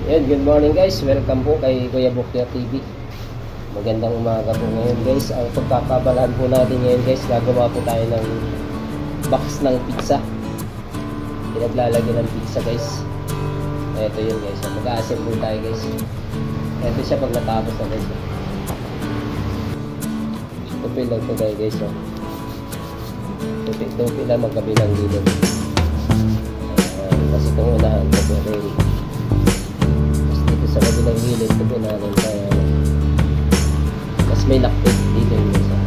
Yan, good morning guys. Welcome po kay Kuya Bukya TV. Magandang umaga po ngayon guys. Ang pagkakabalaan po natin ngayon guys, gagawa po tayo ng box ng pizza. Pinaglalagyan ng pizza guys. Ito yun guys. Mag-a-assemble tayo guys. Ito siya pag natapos na guys. Tupil lang po tayo guys. Tupil lang magkabilang gilid. Kasi itong unahan ito po ready. Sa kabilang gilid ito po natin kaya mas may lockpit dito yung isa.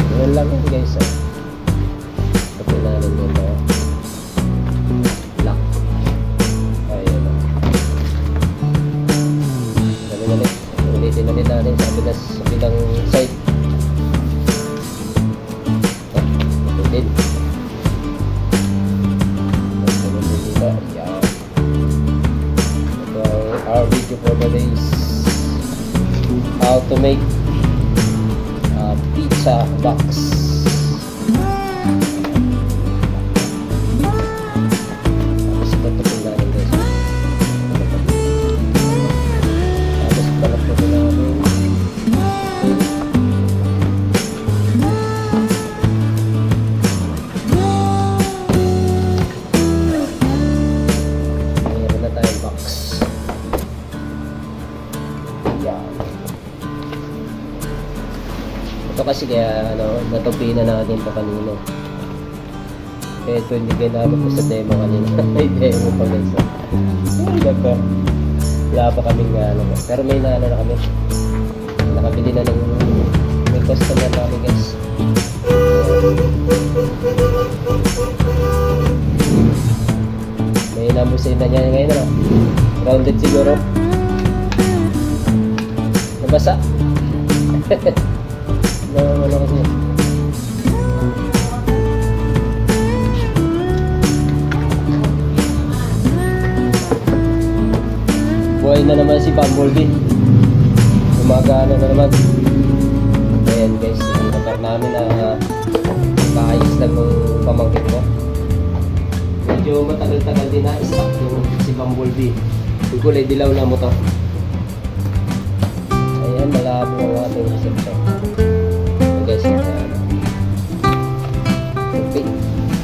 Ganun lang yun guys. Ito po natin yung lock. Ayun o. Ganun ulit. Ulitin ulit natin sa kabilang side. Ito din. Our video for the day is how to make a pizza box. Tapos patapin natin guys. Tapos palapin natin. Mayroon na tayong box. Ito kasi kaya natupi na natin ito kanina. Kaya ito hindi ginamit ko sa demo kanina. May demo pa guys. Wala pa kaming pero may na kami. Nakabili na ng may customer namin guys. May namusin na niya ngayon rounded siguro. Nabasa. Ano kasi buhay na naman si Bumblebee. Gumagana na naman. Ayan guys, yung motor namin na kaayos lang ng pamangkin ko. Medyo matagal-tagal din na stop yung si Bumblebee. Yung kulay dilaw na motor. Ayan, malabo ang ating reception. Guys, okay,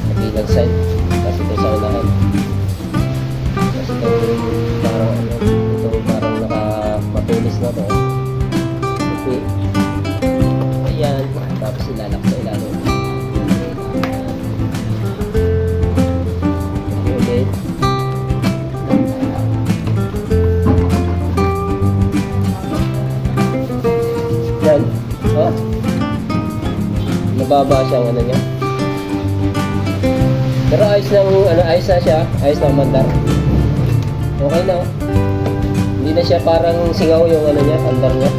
kabilang side kasi ito sa unahan kasi ito parang nakamatulis na ito okay, ayan, tapos ilalak sa ilalim ulit yan, oh nababa siyang niya. Pero ayos na siya. Ayos na mandar. Okay na. Hindi na siya parang singaw yung niya, andar niya.